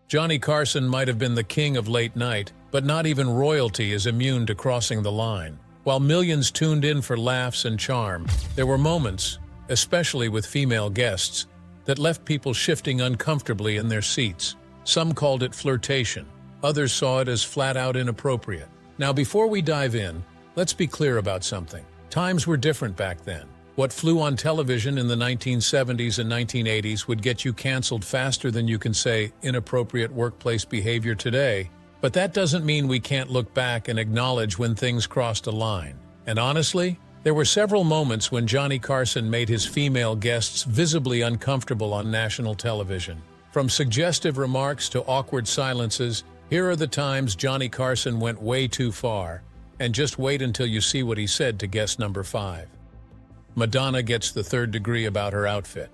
Johnny Carson might have been the king of late night, but not even royalty is immune to crossing the line. While millions tuned in for laughs and charm, there were moments, especially with female guests, that left people shifting uncomfortably in their seats. Some called it flirtation. Others saw it as flat-out inappropriate. Now, before we dive in, let's be clear about something. Times were different back then. What flew on television in the 1970s and 1980s would get you canceled faster than you can say inappropriate workplace behavior today. But that doesn't mean we can't look back and acknowledge when things crossed a line. And honestly, there were several moments when Johnny Carson made his female guests visibly uncomfortable on national television. From suggestive remarks to awkward silences, here are the times Johnny Carson went way too far. And just wait until you see what he said to guest number 5. Madonna gets the third degree about her outfit.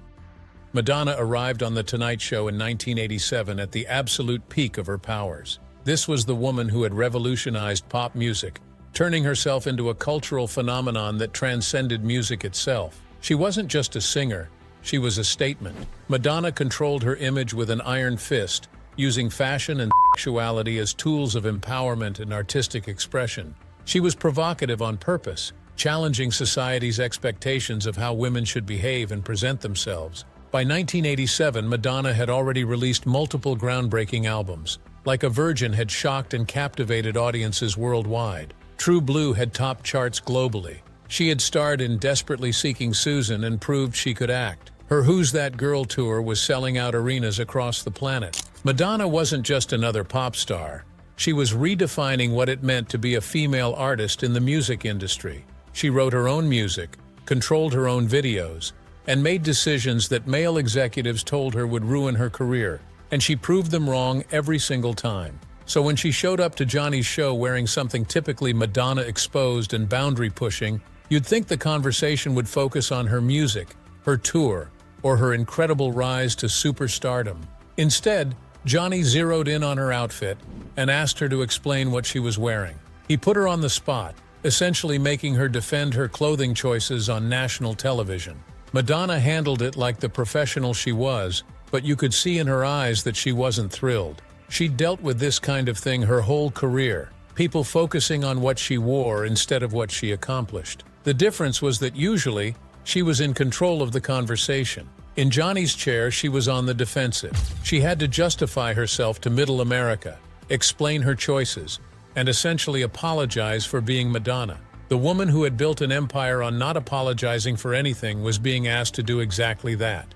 Madonna arrived on The Tonight Show in 1987 at the absolute peak of her powers. This was the woman who had revolutionized pop music, turning herself into a cultural phenomenon that transcended music itself. She wasn't just a singer, she was a statement. Madonna controlled her image with an iron fist, using fashion and sexuality as tools of empowerment and artistic expression. She was provocative on purpose, challenging society's expectations of how women should behave and present themselves. By 1987, Madonna had already released multiple groundbreaking albums. Like a Virgin had shocked and captivated audiences worldwide. True Blue had topped charts globally. She had starred in Desperately Seeking Susan and proved she could act. Her Who's That Girl tour was selling out arenas across the planet. Madonna wasn't just another pop star. She was redefining what it meant to be a female artist in the music industry. She wrote her own music, controlled her own videos, and made decisions that male executives told her would ruin her career, and she proved them wrong every single time. So when she showed up to Johnny's show wearing something typically Madonna-exposed and boundary-pushing, you'd think the conversation would focus on her music, her tour, or her incredible rise to superstardom. Instead, Johnny zeroed in on her outfit and asked her to explain what she was wearing. He put her on the spot, essentially making her defend her clothing choices on national television. Madonna handled it like the professional she was, but you could see in her eyes that she wasn't thrilled. She dealt with this kind of thing her whole career, people focusing on what she wore instead of what she accomplished. The difference was that usually, she was in control of the conversation. In Johnny's chair, she was on the defensive. She had to justify herself to middle America, explain her choices, and essentially apologize for being Madonna. The woman who had built an empire on not apologizing for anything was being asked to do exactly that.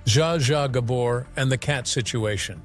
Zsa Zsa Gabor and the cat situation.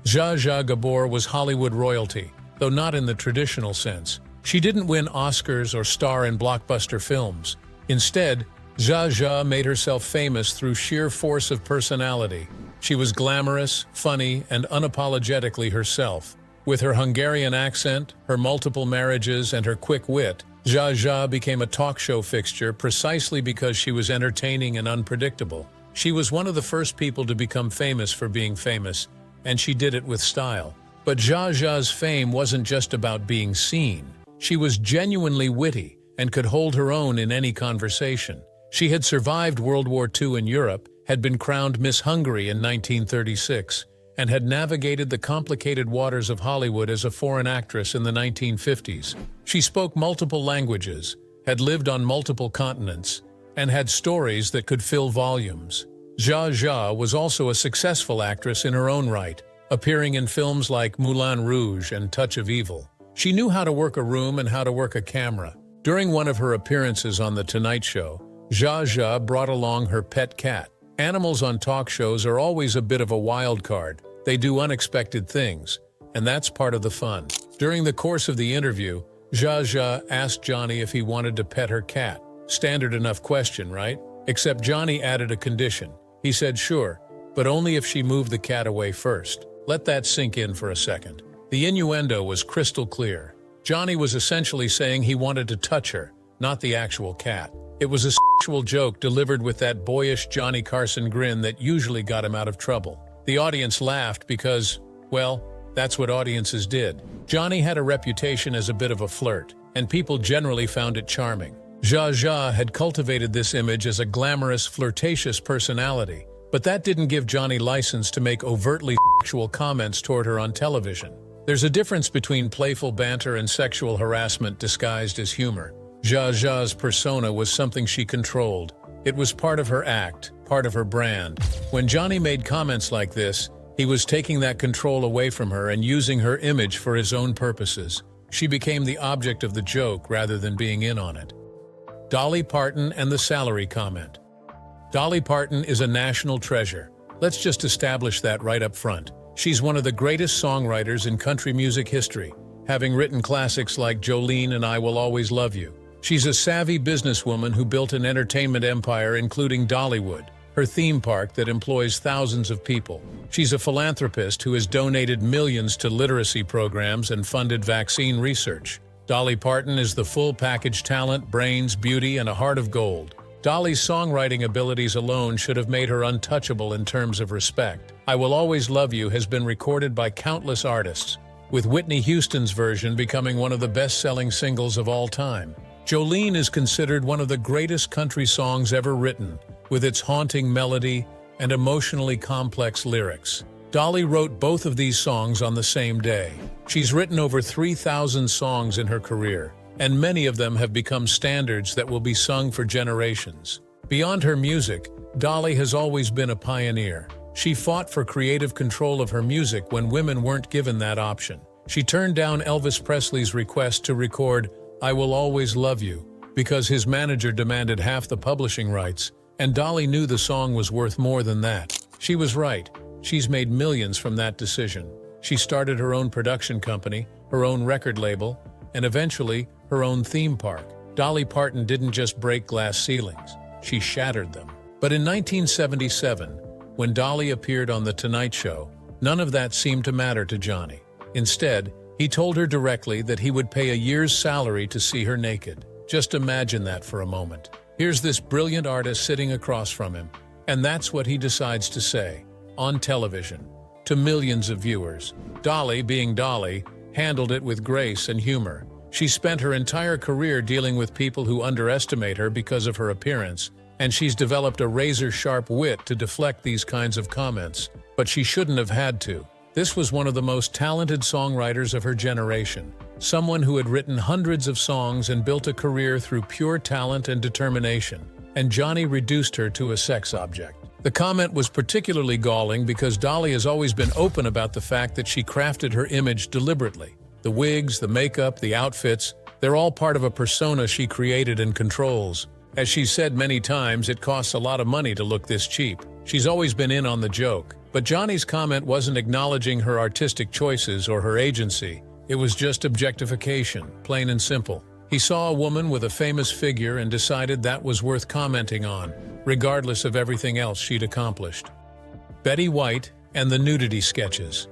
Zsa Zsa Gabor was Hollywood royalty, though not in the traditional sense. She didn't win Oscars or star in blockbuster films. Instead, Zsa Zsa made herself famous through sheer force of personality. She was glamorous, funny, and unapologetically herself. With her Hungarian accent, her multiple marriages, and her quick wit, Zsa Zsa became a talk show fixture precisely because she was entertaining and unpredictable. She was one of the first people to become famous for being famous, and she did it with style. But Zsa Zsa's fame wasn't just about being seen. She was genuinely witty and could hold her own in any conversation. She had survived World War II in Europe, had been crowned Miss Hungary in 1936, and had navigated the complicated waters of Hollywood as a foreign actress in the 1950s. She spoke multiple languages, had lived on multiple continents, and had stories that could fill volumes. Zsa Zsa was also a successful actress in her own right, appearing in films like Moulin Rouge and Touch of Evil. She knew how to work a room and how to work a camera. During one of her appearances on The Tonight Show, Zsa Zsa brought along her pet cat. Animals on talk shows are always a bit of a wild card. They do unexpected things, and that's part of the fun. During the course of the interview, Zsa Zsa asked Johnny if he wanted to pet her cat. Standard enough question, right? Except Johnny added a condition. He said sure, but only if she moved the cat away first. Let that sink in for a second. The innuendo was crystal clear. Johnny was essentially saying he wanted to touch her, not the actual cat. It was a sexual joke delivered with that boyish Johnny Carson grin that usually got him out of trouble. The audience laughed because, well, that's what audiences did. Johnny had a reputation as a bit of a flirt, and people generally found it charming. Zsa Zsa had cultivated this image as a glamorous, flirtatious personality, But that didn't give Johnny license to make overtly sexual comments toward her on television. There's a difference between playful banter and sexual harassment disguised as humor. Zsa Zsa's persona was something she controlled. It was part of her act, part of her brand. When Johnny made comments like this, he was taking that control away from her and using her image for his own purposes. She became the object of the joke rather than being in on it. Dolly Parton and the salary comment. Dolly Parton is a national treasure. Let's just establish that right up front. She's one of the greatest songwriters in country music history, having written classics like Jolene and I Will Always Love You. She's a savvy businesswoman who built an entertainment empire including Dollywood, her theme park that employs thousands of people. She's a philanthropist who has donated millions to literacy programs and funded vaccine research. Dolly Parton is the full package: talent, brains, beauty, and a heart of gold. Dolly's songwriting abilities alone should have made her untouchable in terms of respect. I Will Always Love You has been recorded by countless artists, with Whitney Houston's version becoming one of the best-selling singles of all time. Jolene is considered one of the greatest country songs ever written, with its haunting melody and emotionally complex lyrics. Dolly wrote both of these songs on the same day. She's written over 3,000 songs in her career, and many of them have become standards that will be sung for generations. Beyond her music, Dolly has always been a pioneer. She fought for creative control of her music when women weren't given that option. She turned down Elvis Presley's request to record I Will Always Love You because his manager demanded half the publishing rights, and Dolly knew the song was worth more than that. She was right. She's made millions from that decision. She started her own production company, her own record label, and eventually her own theme park. Dolly Parton didn't just break glass ceilings, she shattered them. But in 1977, when Dolly appeared on The Tonight Show, none of that seemed to matter to Johnny. Instead, he told her directly that he would pay a year's salary to see her naked. Just imagine that for a moment. Here's this brilliant artist sitting across from him, and that's what he decides to say, on television, to millions of viewers. Dolly, being Dolly, handled it with grace and humor. She spent her entire career dealing with people who underestimate her because of her appearance, and she's developed a razor-sharp wit to deflect these kinds of comments. But she shouldn't have had to. This was one of the most talented songwriters of her generation, someone who had written hundreds of songs and built a career through pure talent and determination, and Johnny reduced her to a sex object. The comment was particularly galling because Dolly has always been open about the fact that she crafted her image deliberately. The wigs, the makeup, the outfits, they're all part of a persona she created and controls. As she's said many times, it costs a lot of money to look this cheap. She's always been in on the joke. But Johnny's comment wasn't acknowledging her artistic choices or her agency. It was just objectification, plain and simple. He saw a woman with a famous figure and decided that was worth commenting on, regardless of everything else she'd accomplished. Betty White and the nudity sketches.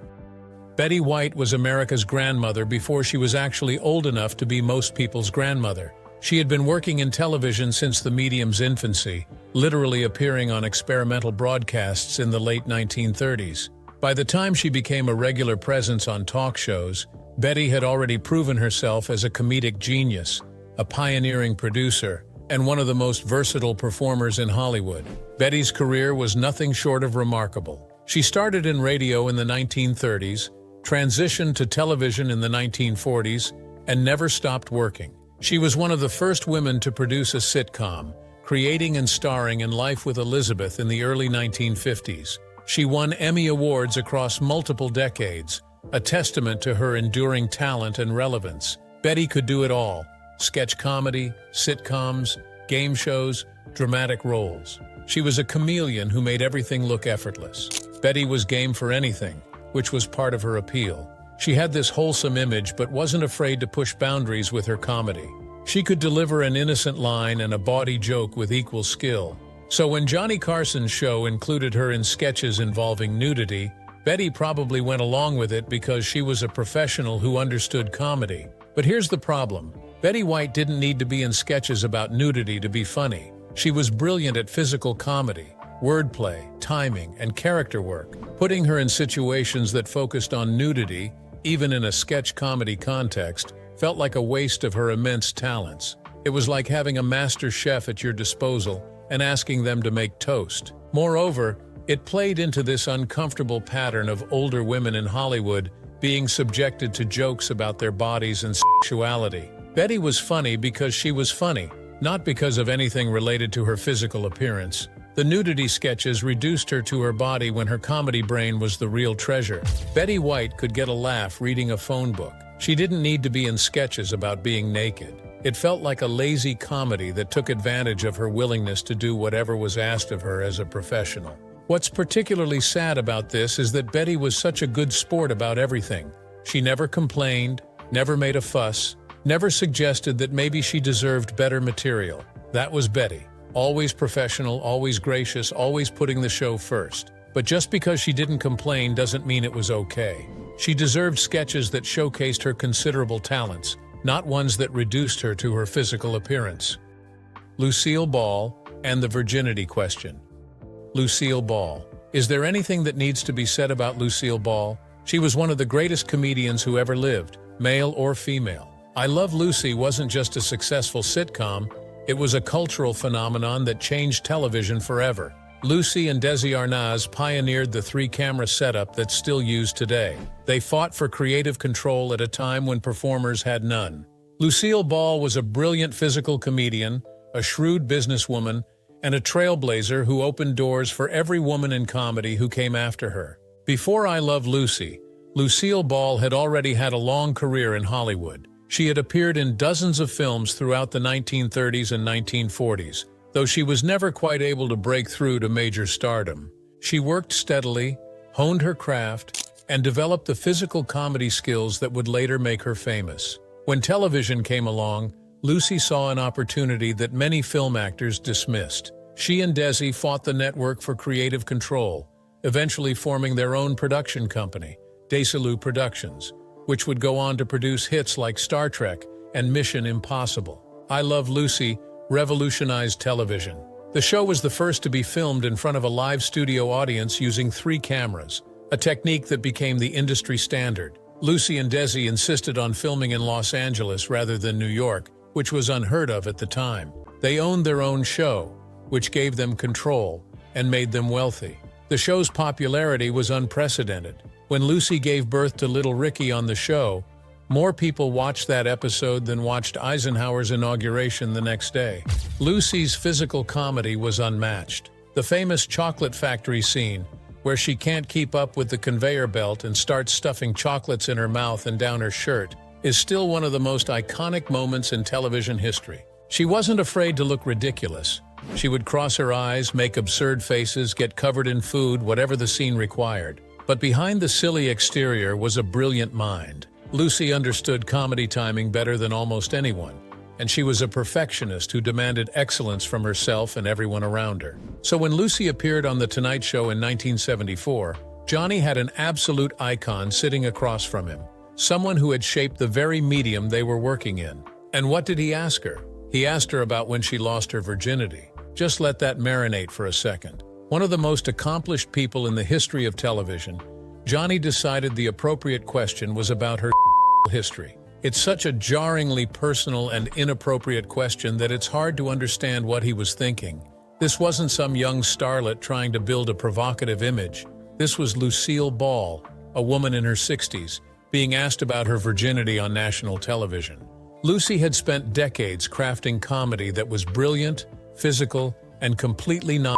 Betty White was America's grandmother before she was actually old enough to be most people's grandmother. She had been working in television since the medium's infancy, literally appearing on experimental broadcasts in the late 1930s. By the time she became a regular presence on talk shows, Betty had already proven herself as a comedic genius, a pioneering producer, and one of the most versatile performers in Hollywood. Betty's career was nothing short of remarkable. She started in radio in the 1930s, transitioned to television in the 1940s, and never stopped working. She was one of the first women to produce a sitcom, creating and starring in Life with Elizabeth in the early 1950s. She won Emmy Awards across multiple decades, a testament to her enduring talent and relevance. Betty could do it all: sketch comedy, sitcoms, game shows, dramatic roles. She was a chameleon who made everything look effortless. Betty was game for anything, which was part of her appeal. She had this wholesome image but wasn't afraid to push boundaries with her comedy. She could deliver an innocent line and a bawdy joke with equal skill. So when Johnny Carson's show included her in sketches involving nudity, Betty probably went along with it because she was a professional who understood comedy. But here's the problem. Betty White didn't need to be in sketches about nudity to be funny. She was brilliant at physical comedy, wordplay, timing, and character work. Putting her in situations that focused on nudity, even in a sketch comedy context, felt like a waste of her immense talents. It was like having a master chef at your disposal and asking them to make toast. Moreover, It played into this uncomfortable pattern of older women in Hollywood being subjected to jokes about their bodies and sexuality. Betty was funny because she was funny, not because of anything related to her physical appearance. The nudity sketches reduced her to her body when her comedy brain was the real treasure. Betty White could get a laugh reading a phone book. She didn't need to be in sketches about being naked. It felt like a lazy comedy that took advantage of her willingness to do whatever was asked of her as a professional. What's particularly sad about this is that Betty was such a good sport about everything. She never complained, never made a fuss, never suggested that maybe she deserved better material. That was Betty. Always professional, always gracious, always putting the show first. But just because she didn't complain doesn't mean it was okay. She deserved sketches that showcased her considerable talents, not ones that reduced her to her physical appearance. Lucille Ball and the virginity question. Lucille Ball. Is there anything that needs to be said about Lucille Ball? She was one of the greatest comedians who ever lived, male or female. I Love Lucy wasn't just a successful sitcom, it was a cultural phenomenon that changed television forever. Lucy and Desi Arnaz pioneered the three-camera setup that's still used today. They fought for creative control at a time when performers had none. Lucille Ball was a brilliant physical comedian, a shrewd businesswoman, and a trailblazer who opened doors for every woman in comedy who came after her. Before I Love Lucy, Lucille Ball had already had a long career in Hollywood. She had appeared in dozens of films throughout the 1930s and 1940s, though she was never quite able to break through to major stardom. She worked steadily, honed her craft, and developed the physical comedy skills that would later make her famous. When television came along, Lucy saw an opportunity that many film actors dismissed. She and Desi fought the network for creative control, eventually forming their own production company, Desilu Productions, which would go on to produce hits like Star Trek and Mission Impossible. I Love Lucy revolutionized television. The show was the first to be filmed in front of a live studio audience using 3 cameras, a technique that became the industry standard. Lucy and Desi insisted on filming in Los Angeles rather than New York, which was unheard of at the time. They owned their own show, which gave them control and made them wealthy. The show's popularity was unprecedented. When Lucy gave birth to little Ricky on the show, more people watched that episode than watched Eisenhower's inauguration the next day. Lucy's physical comedy was unmatched. The famous chocolate factory scene, where she can't keep up with the conveyor belt and starts stuffing chocolates in her mouth and down her shirt, is still one of the most iconic moments in television history. She wasn't afraid to look ridiculous. She would cross her eyes, make absurd faces, get covered in food, whatever the scene required. But behind the silly exterior was a brilliant mind. Lucy understood comedy timing better than almost anyone, and she was a perfectionist who demanded excellence from herself and everyone around her. So when Lucy appeared on The Tonight Show in 1974, Johnny had an absolute icon sitting across from him, someone who had shaped the very medium they were working in. And what did he ask her? He asked her about when she lost her virginity. Just let that marinate for a second. One of the most accomplished people in the history of television, Johnny decided the appropriate question was about her history. It's such a jarringly personal and inappropriate question that it's hard to understand what he was thinking. This wasn't some young starlet trying to build a provocative image. This was Lucille Ball, a woman in her 60s, being asked about her virginity on national television. Lucy had spent decades crafting comedy that was brilliant, physical, and completely non.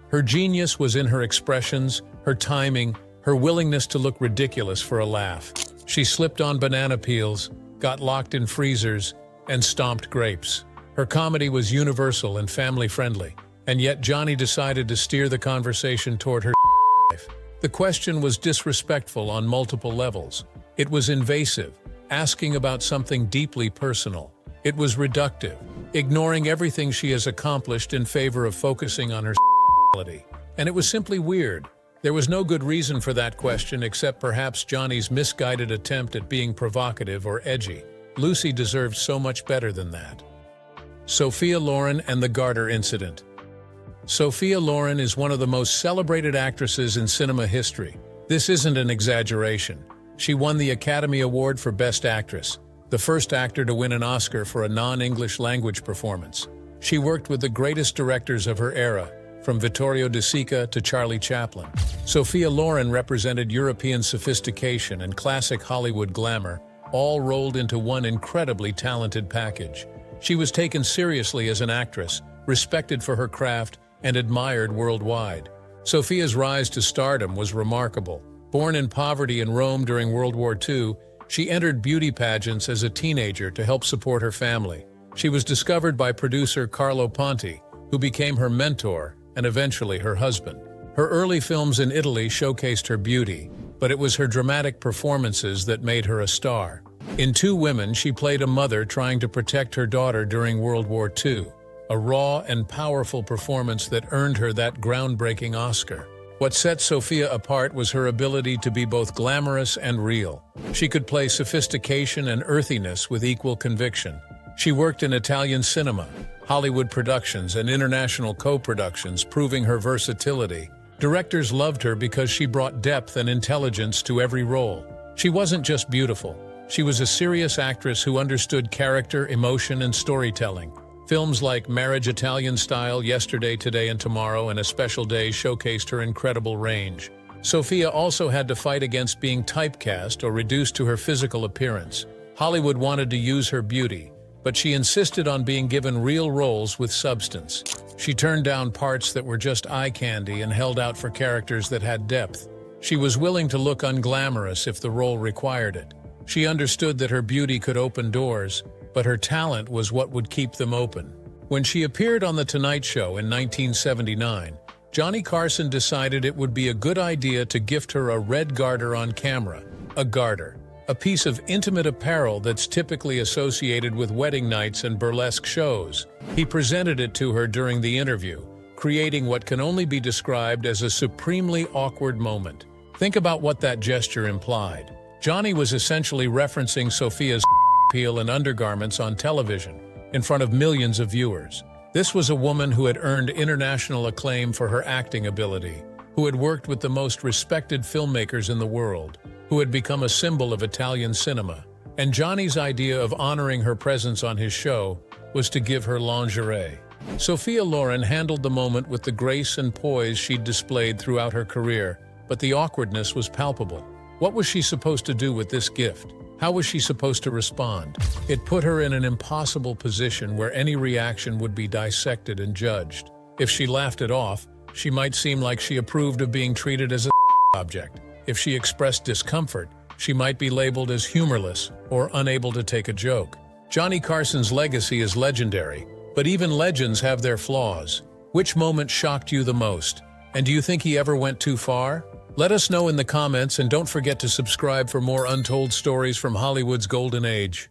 Her genius was in her expressions, her timing, her willingness to look ridiculous for a laugh. She slipped on banana peels, got locked in freezers, and stomped grapes. Her comedy was universal and family-friendly, and yet Johnny decided to steer the conversation toward her life. The question was disrespectful on multiple levels. It was invasive, asking about something deeply personal. It was reductive, ignoring everything she has accomplished in favor of focusing on her sexuality. And it was simply weird. There was no good reason for that question except perhaps Johnny's misguided attempt at being provocative or edgy. Lucy deserved so much better than that. Sophia Loren and the Garter Incident. Sophia Loren is one of the most celebrated actresses in cinema history. This isn't an exaggeration. She won the Academy Award for Best Actress, the first actor to win an Oscar for a non-English language performance. She worked with the greatest directors of her era, from Vittorio De Sica to Charlie Chaplin. Sophia Loren represented European sophistication and classic Hollywood glamour, all rolled into one incredibly talented package. She was taken seriously as an actress, respected for her craft, and admired worldwide. Sophia's rise to stardom was remarkable. Born in poverty in Rome during World War II, she entered beauty pageants as a teenager to help support her family. She was discovered by producer Carlo Ponti, who became her mentor and eventually her husband. Her early films in Italy showcased her beauty, but it was her dramatic performances that made her a star. In Two Women, she played a mother trying to protect her daughter during World War II, a raw and powerful performance that earned her that groundbreaking Oscar. What set Sophia apart was her ability to be both glamorous and real. She could play sophistication and earthiness with equal conviction. She worked in Italian cinema, Hollywood productions, and international co-productions, proving her versatility. Directors loved her because she brought depth and intelligence to every role. She wasn't just beautiful. She was a serious actress who understood character, emotion, and storytelling. Films like Marriage Italian Style, Yesterday, Today, and Tomorrow, and A Special Day showcased her incredible range. Sophia also had to fight against being typecast or reduced to her physical appearance. Hollywood wanted to use her beauty, but she insisted on being given real roles with substance. She turned down parts that were just eye candy and held out for characters that had depth. She was willing to look unglamorous if the role required it. She understood that her beauty could open doors, but her talent was what would keep them open. When she appeared on The Tonight Show in 1979, Johnny Carson decided it would be a good idea to gift her a red garter on camera. A garter, a piece of intimate apparel that's typically associated with wedding nights and burlesque shows. He presented it to her during the interview, creating what can only be described as a supremely awkward moment. Think about what that gesture implied. Johnny was essentially referencing Sophia's appeal and undergarments on television, in front of millions of viewers. This was a woman who had earned international acclaim for her acting ability, who had worked with the most respected filmmakers in the world, who had become a symbol of Italian cinema. And Johnny's idea of honoring her presence on his show was to give her lingerie. Sophia Loren handled the moment with the grace and poise she'd displayed throughout her career, but the awkwardness was palpable. What was she supposed to do with this gift? How was she supposed to respond? It put her in an impossible position where any reaction would be dissected and judged. If she laughed it off, she might seem like she approved of being treated as a object. If she expressed discomfort, she might be labeled as humorless or unable to take a joke. Johnny Carson's legacy is legendary, but even legends have their flaws. Which moment shocked you the most? And do you think he ever went too far? Let us know in the comments, and don't forget to subscribe for more untold stories from Hollywood's golden age.